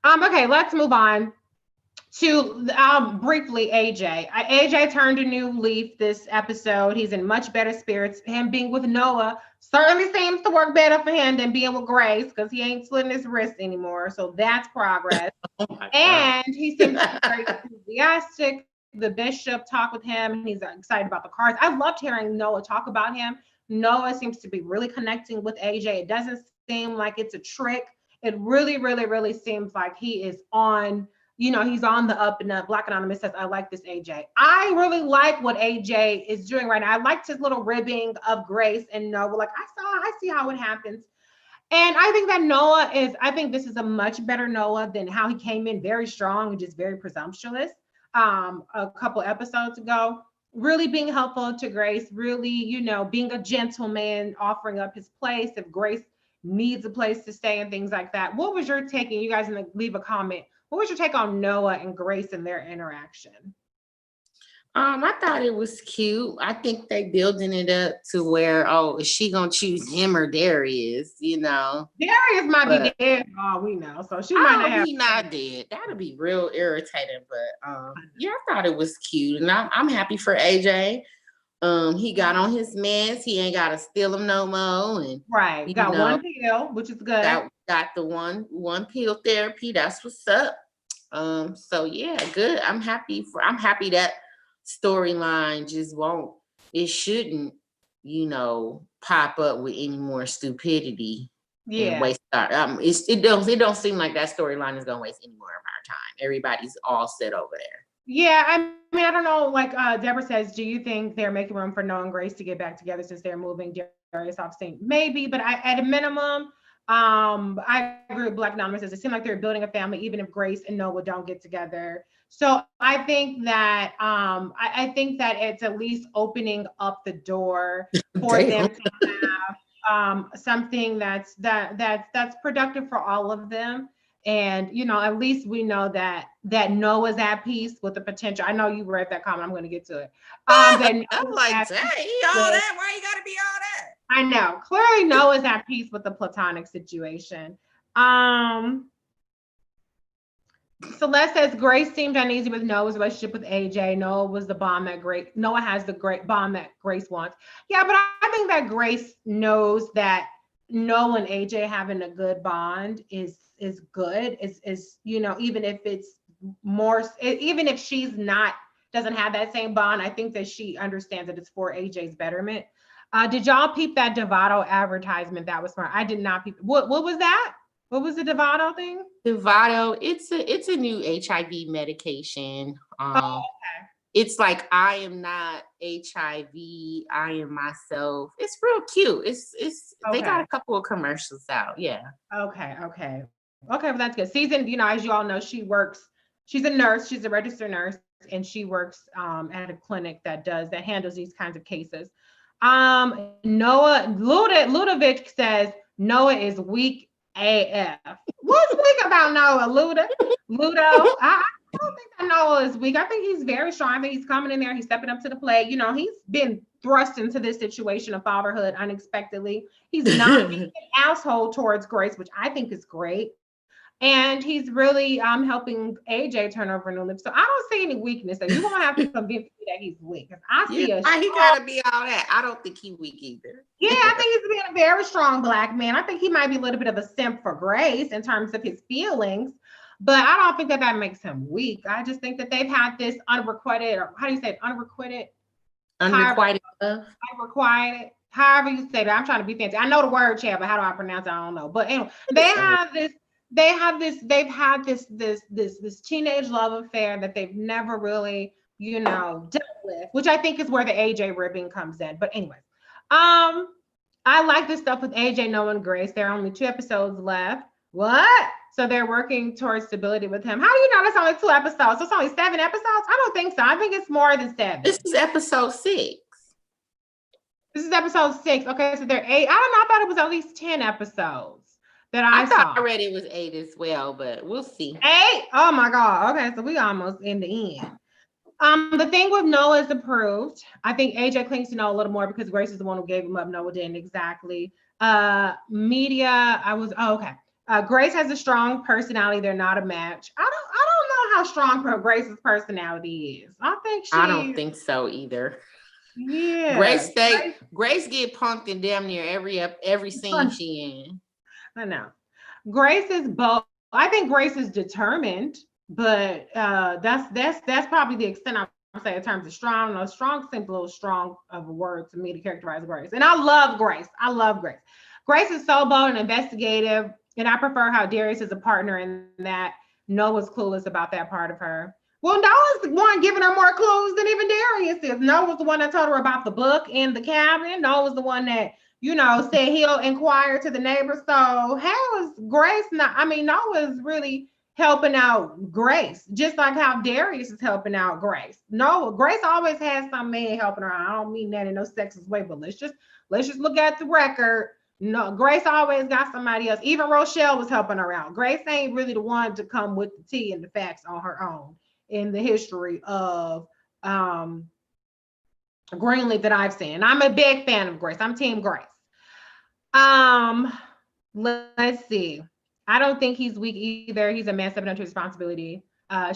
Okay, let's move on to briefly AJ. AJ turned a new leaf this episode. He's in much better spirits. Him being with Noah certainly seems to work better for him than being with Grace, because he ain't slitting his wrist anymore. So that's progress. And he seems very enthusiastic. The bishop talked with him and he's excited about the cards. I loved hearing Noah talk about him. Noah seems to be really connecting with AJ. It doesn't seem like it's a trick. It really, really, really seems like he is on, you know, he's on the up and up. Black Anonymous says, I like this AJ. I really like what AJ is doing right now. I liked his little ribbing of Grace and Noah. Like, I see how it happens. And I think that I think this is a much better Noah than how he came in very strong and just very presumptuous a couple episodes ago. Really being helpful to Grace, really, you know, being a gentleman, offering up his place if Grace needs a place to stay and things like that. What was your take? And you guys leave a comment. What was your take on Noah and Grace and their interaction? I thought it was cute. I think they building it up to where, is she gonna choose him or Darius? You know, Darius might be dead. Oh, we know. So she might not have. He not dead. That'd be real irritating. But yeah, I thought it was cute, and I'm happy for AJ. He got on his meds. He ain't gotta steal them no more. And right, got one pill, which is good. Got the one pill therapy. That's what's up. So yeah, good. I'm happy that storyline just shouldn't, you know, pop up with any more stupidity. Yeah. And waste our, it don't seem like that storyline is gonna waste any more of our time. Everybody's all set over there. Yeah, I mean, I don't know. Like Deborah says, do you think they're making room for Noah and Grace to get back together since they're moving Darius off scene? Maybe, but at a minimum, I agree with Black Anonymous. It seems like they're building a family, even if Grace and Noah don't get together. So I think that I think that it's at least opening up the door for Damn. them to something that's productive for all of them. And at least we know that Noah's at peace with the potential. I know you read that comment. I'm going to get to it. That I'm Noah's like, at dang, peace all with, that? Why you gotta be all that? I know clearly Noah's at peace with the platonic situation. Celeste says Grace seemed uneasy with Noah's relationship with AJ. Noah has the great bond that Grace wants. Yeah, but I think that Grace knows that Noah and AJ having a good bond is good. Is even if it's more, even if she's not doesn't have that same bond, I think that she understands that it's for AJ's betterment. Did y'all peep that Devato advertisement? That was smart. I did not peep. What was that? What was the Devato thing? Devato, it's a new HIV medication. Oh, okay. It's like, I am not HIV, I am myself. It's real cute. It's They got Okay. a couple of commercials out. Yeah. Okay. Well, that's good. Season, as you all know, she's a nurse, she's a registered nurse, and she works at a clinic that handles these kinds of cases. Noah Ludovic says Noah is weak AF. What's weak about Noah, Ludo? I don't think that Noah is weak. I think he's very strong. I think he's coming in there. He's stepping up to the plate. He's been thrust into this situation of fatherhood unexpectedly. He's not being an asshole towards Grace, which I think is great. And he's really helping AJ turn over a new leaf. So I don't see any weakness. So you're gonna have to convince me that he's weak. I see why he gotta be all that? I don't think he's weak either. Yeah, I think he's being a very strong Black man. I think he might be a little bit of a simp for Grace in terms of his feelings, but I don't think that makes him weak. I just think that they've had this unrequited, or how do you say it? Unrequited love. Unrequited. However you say that. I'm trying to be fancy. I know the word, Chad, but how do I pronounce it? I don't know. But anyway, they've had this teenage love affair that they've never really, dealt with, which I think is where the AJ ribbing comes in. But anyways, I like this stuff with AJ, Noah, and Grace. There are only 2 episodes left. What? So they're working towards stability with him. How do you know that's only 2 episodes? So it's only 7 episodes? I don't think so. I think it's more than 7. This is episode 6. This is episode 6. Okay, so they're 8. I don't know. I thought it was at least 10 episodes that I saw. I read it was 8 as well, but we'll see. 8? Oh my God. Okay, so we almost in the end. The thing with Noah is approved. I think AJ clings to Noah a little more because Grace is the one who gave him up. Noah didn't exactly. Grace has a strong personality. They're not a match. I don't know how strong Grace's personality is. I don't think so either. Yeah. Grace get punked in damn near every scene she in. I know. Grace is both. I think Grace is determined, but that's probably the extent I'm saying in terms of strong. No, strong seems a little strong of a word to me to characterize Grace. And I love Grace. Grace is so bold and investigative, and I prefer how Darius is a partner in that. Noah's clueless about that part of her. Well, Noah's the one giving her more clues than even Darius is. Noah's the one that told her about the book in the cabin. Noah's the one that, said he'll inquire to the neighbors. So how is Grace Noah's really helping out Grace, just like how Darius is helping out Grace. Grace always has some man helping her. I don't mean that in no sexist way, but let's just look at the record. No, Grace always got somebody else. Even Rochelle was helping her out. Grace ain't really the one to come with the tea and the facts on her own in the history of Greenleaf that I've seen. And I'm a big fan of Grace. I'm team Grace. Let's see. I don't think he's weak either. He's a man stepping up to responsibility.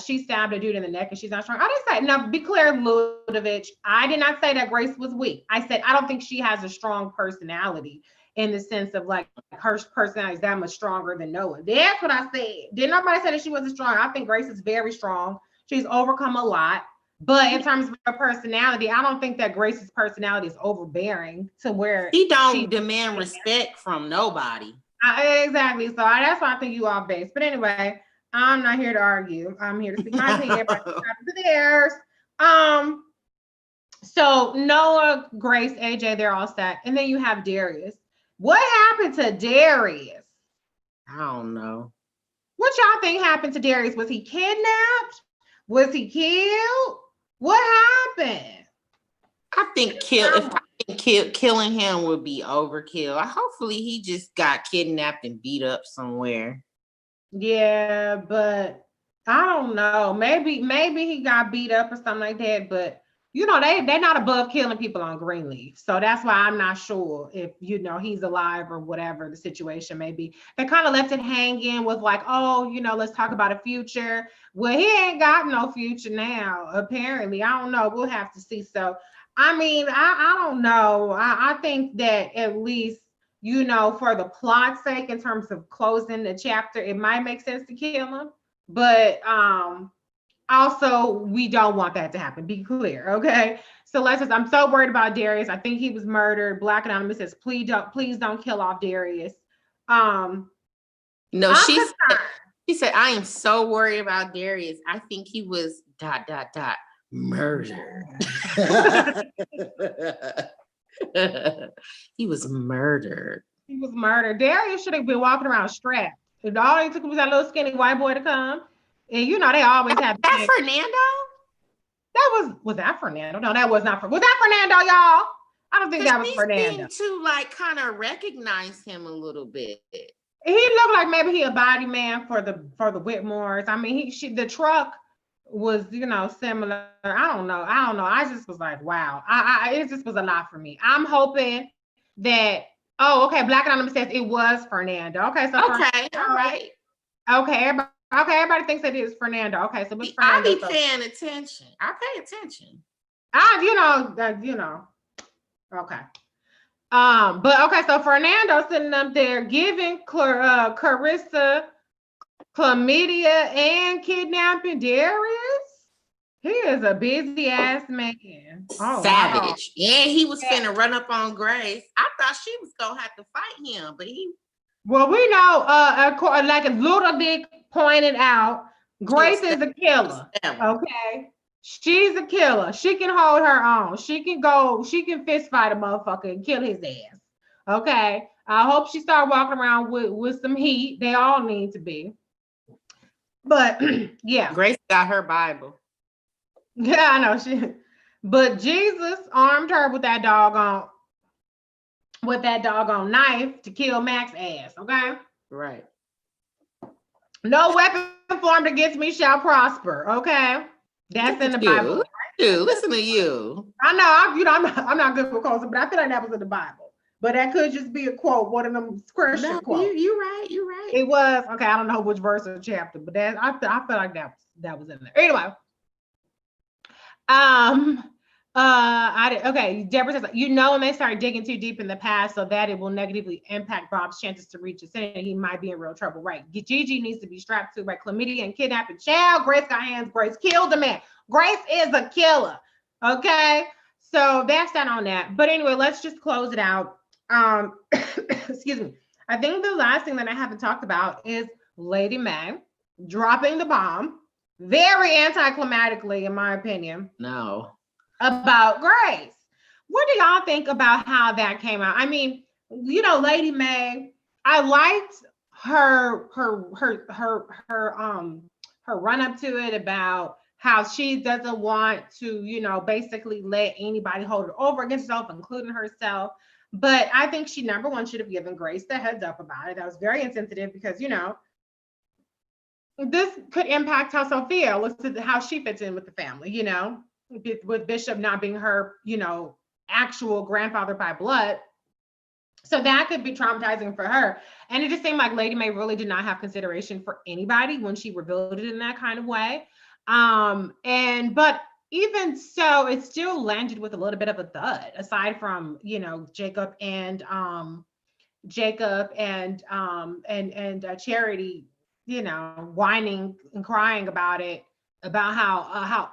She stabbed a dude in the neck and she's not strong. I didn't say, now be clear, Ludovic, I did not say that Grace was weak. I said, I don't think she has a strong personality in the sense of like her personality is that much stronger than Noah. That's what I said. Did nobody say that she wasn't strong? I think Grace is very strong. She's overcome a lot. But in terms of her personality, I don't think that Grace's personality is overbearing to where she don't demand respect from nobody. Exactly. So that's why I think you off base. But anyway, I'm not here to argue. I'm here to speak my opinion. To theirs. So Noah, Grace, AJ, they're all set. And then you have Darius. What happened to Darius? I don't know. What y'all think happened to Darius? Was he kidnapped? Was he killed? What happened? I think killing him would be overkill. Hopefully he just got kidnapped and beat up somewhere. Yeah, but I don't know. Maybe he got beat up or something like that. But they're not above killing people on Greenleaf. So that's why I'm not sure if he's alive or whatever the situation may be. They kind of left it hanging with like, oh, let's talk about a future. Well, he ain't got no future now, apparently. I don't know. We'll have to see. So I mean, I don't know. I think that at least, for the plot's sake, in terms of closing the chapter, it might make sense to kill him. But also, we don't want that to happen. Be clear, okay? So I'm so worried about Darius. I think he was murdered. Black Anonymous says, please don't kill off Darius. No, she said, I am so worried about Darius. I think he was ... murdered. He was murdered. He was murdered. Darius should have been walking around strapped. All he took was that little skinny white boy to come. And they always have that Fernando? Was that Fernando? No, that was not. Was that Fernando, y'all? I don't think that was Fernando. To like kind of recognize him a little bit. He looked like maybe he a body man for the Whitmores. I mean, the truck was similar. I don't know. I just was like, wow. It just was a lot for me. I'm hoping that. Oh, okay. Black Anonymous says it was Fernando. Okay, so okay, all right. Okay, everybody thinks it is Fernando. Okay, so it's Fernando. I'll be paying attention. I pay attention. Okay. But okay, so Fernando sitting up there giving Carissa chlamydia and kidnapping Darius. He is a busy ass man. Oh, savage. Wow. Yeah, he was finna run up on Grace. I thought she was gonna have to fight him, but he. Well, we know, like Little Dick pointed out, Grace is a killer. Okay, she's a killer. She can hold her own. She can fist fight a motherfucker and kill his ass. Okay, I hope she start walking around with some heat. They all need to be. But yeah, Grace got her Bible. Yeah, I know but Jesus armed her with that doggone knife to kill Mac's ass. Okay, right. No weapon formed against me shall prosper. Okay, that's in the Bible. Right? Dude, listen to you. I know. I'm not good with quotes, but I feel like that was in the Bible. But that could just be a quote, one of them Christian quotes. You're right. It was okay. I don't know which verse or chapter, but I feel like that was in there. Anyway. Deborah says, when they start digging too deep in the past so that it will negatively impact Bob's chances to reach ascendant, he might be in real trouble. Right. Gigi needs to be strapped to by chlamydia and kidnapping. Child, Grace got hands. Grace killed the man. Grace is a killer. Okay. So that's that on that. But anyway, let's just close it out. Excuse me. I think the last thing that I haven't talked about is Lady Mae dropping the bomb. Very anticlimactically, in my opinion. No. About Grace. What do y'all think about how that came out? I mean, Lady Mae, I liked her run up to it about how she doesn't want to, basically let anybody hold her over against herself, including herself. But I think she, number one, should have given Grace the heads up about it. That was very insensitive because, this could impact how Sophia looks at how she fits in with the family, with Bishop not being her, actual grandfather by blood. So that could be traumatizing for her. And it just seemed like Lady Mae really did not have consideration for anybody when she revealed it in that kind of way. But even so, it still landed with a little bit of a thud, aside from, Jacob and Charity, whining and crying about it, about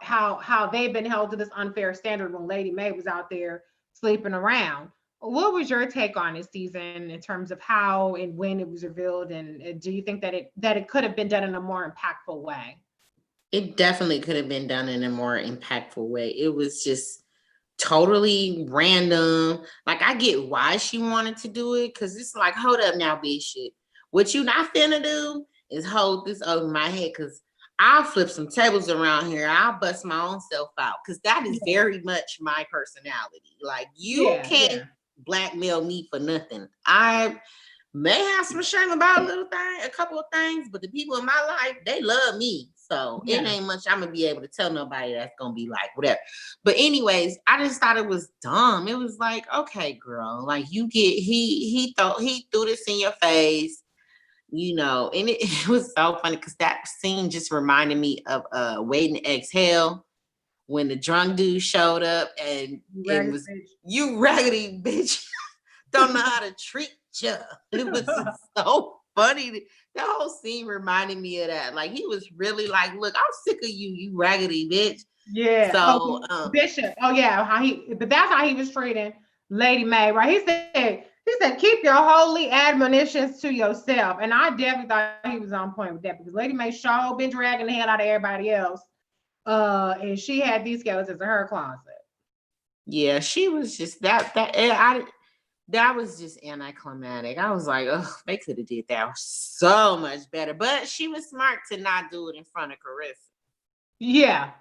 how they've been held to this unfair standard when Lady Mae was out there sleeping around. What was your take on this season in terms of how and when it was revealed, and do you think that it could have been done in a more impactful way? It definitely could have been done in a more impactful way. It was just totally random. Like, I get why she wanted to do it, because it's like, hold up now, Bishop. What you not finna do is hold this over my head, because I'll flip some tables around here. I'll bust my own self out, because that is very much my personality. Like, you can't blackmail me for nothing. I may have some shame about a couple of things, but the people in my life, they love me. So it ain't much I'm gonna be able to tell nobody that's gonna be like whatever. But anyways, I just thought it was dumb. It was like, okay, girl, like he threw this in your face, and it was so funny because that scene just reminded me of Waiting to Exhale, when the drunk dude showed up and it was you raggedy bitch, don't know how to treat you. It was so funny. The whole scene reminded me of that. Like, he was really like, look, I'm sick of you raggedy bitch. Yeah. So Bishop. Oh yeah, but that's how he was treating Lady Mae, right? He said, keep your holy admonitions to yourself. And I definitely thought he was on point with that, because Lady Mae sure been dragging the hell out of everybody else. And she had these skeletons in her closet. Yeah, she was just that was just anticlimactic. I was like, oh, they could have did that so much better. But she was smart to not do it in front of Carissa. Yeah.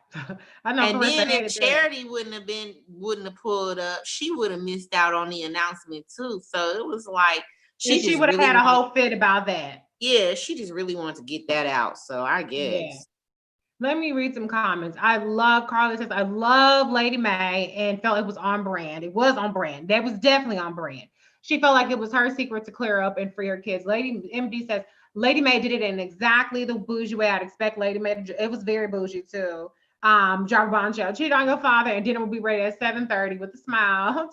I know. And Carissa then if Charity wouldn't have pulled up, she would have missed out on the announcement too. So it was like she would have had a whole fit about that. Yeah, she just really wanted to get that out. So I guess. Yeah. Let me read some comments. I love, Carla says, I love Lady Mae and felt it was on brand. It was on brand. That was definitely on brand. She felt like it was her secret to clear up and free her kids. Lady MD says, Lady Mae did it in exactly the bougie way I'd expect Lady Mae. It was very bougie too. Drop a bombshell, cheat on your father, and dinner will be ready at 7:30 with a smile.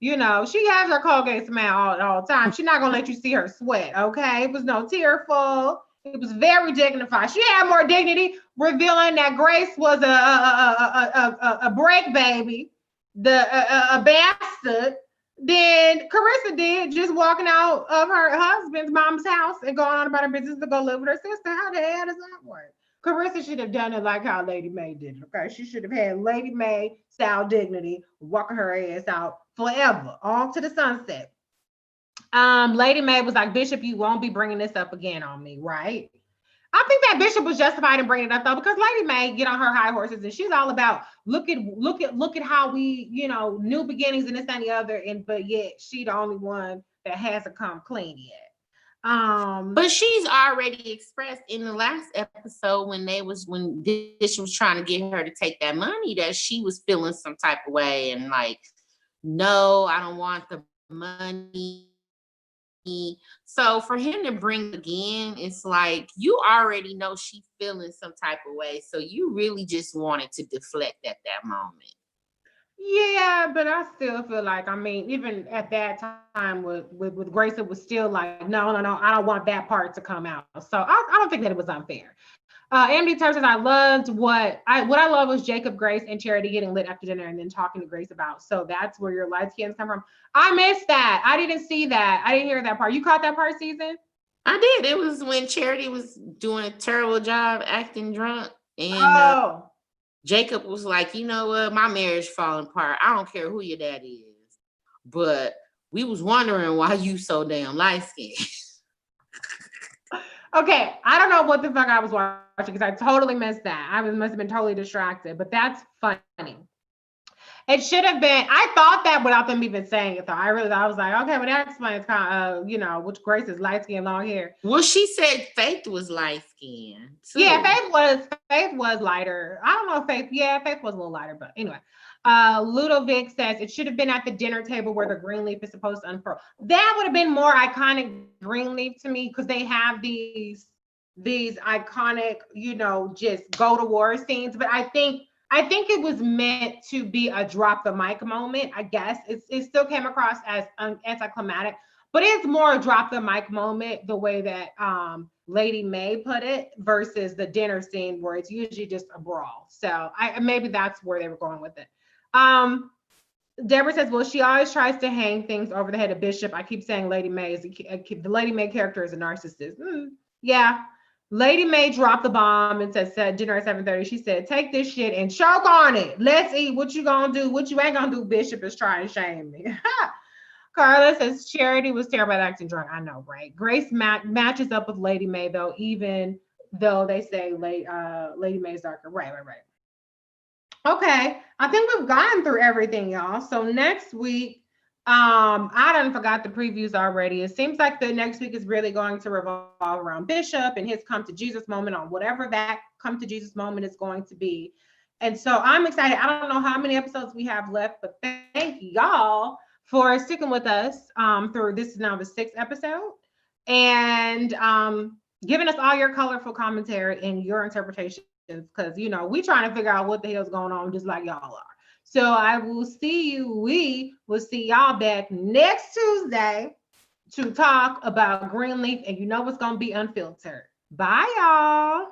She has her Colgate smile all the time. She's not gonna let you see her sweat. Okay, it was no tearful. It was very dignified. She had more dignity, revealing that Grace was a break baby, a bastard, than Carissa did, just walking out of her husband's mom's house and going on about her business to go live with her sister. How the hell does that work? Carissa should have done it like how Lady Mae did it. Okay, she should have had Lady Mae style dignity, walking her ass out forever, all to the sunset. Lady Mae was like, Bishop, you won't be bringing this up again on me, right? I think that Bishop was justified in bringing it up though, because Lady Mae get on her high horses and she's all about look at how we, new beginnings and this and the other, but yet she the only one that hasn't come clean yet. But she's already expressed in the last episode when Bishop was trying to get her to take that money, that she was feeling some type of way and like, no, I don't want the money. So for him to bring again, it's like you already know she's feeling some type of way. So you really just wanted to deflect at that moment. Yeah, but I still feel like, even at that time with Grace, it was still like, no, I don't want that part to come out. So I don't think that it was unfair. MD Turner says, I loved what I love was Jacob, Grace, and Charity getting lit after dinner and then talking to Grace about. So that's where your light skins come from. I missed that. I didn't see that. I didn't hear that part. You caught that part, Season? I did. It was when Charity was doing a terrible job acting drunk, and Jacob was like, you know what, my marriage falling apart. I don't care who your daddy is, but we was wondering why you so damn light skinned. Okay, I don't know what the fuck I was watching because I totally missed that. I must have been totally distracted, but that's funny. It should have been, I thought that without them even saying it though. I was like, okay, well that explains kind of, which Grace is light skin, long hair. Well, she said Faith was light skin. Yeah, Faith was lighter. I don't know if Faith was a little lighter, but anyway. Ludovic says it should have been at the dinner table where the green leaf is supposed to unfurl. That would have been more iconic green leaf to me because they have these iconic, just go to war scenes. But I think it was meant to be a drop the mic moment. I guess it still came across as anticlimactic, but it's more a drop the mic moment the way that Lady Mae put it versus the dinner scene where it's usually just a brawl. So maybe that's where they were going with it. Deborah says, well, she always tries to hang things over the head of Bishop. I keep saying Lady Mae the Lady Mae character is a narcissist. Yeah. Lady Mae dropped the bomb and said dinner at 7:30. She said, take this shit and choke on it. Let's eat. What you gonna do? What you ain't gonna do, Bishop, is try and shame me. Carla says Charity was terrible at acting drunk. I know, right? Grace matches up with Lady May, though, even though they say Lady May's darker. Right. Okay, I think we've gotten through everything, y'all. So next week, I done forgot the previews already. It seems like the next week is really going to revolve around Bishop and his come to Jesus moment on whatever that come to Jesus moment is going to be. And so I'm excited. I don't know how many episodes we have left, but thank y'all for sticking with us through this is now the 6th episode. And giving us all your colorful commentary and your interpretation, because we trying to figure out what the hell's going on just like y'all are. So we will see y'all back next Tuesday to talk about Greenleaf, and you know it's gonna be unfiltered. Bye, y'all.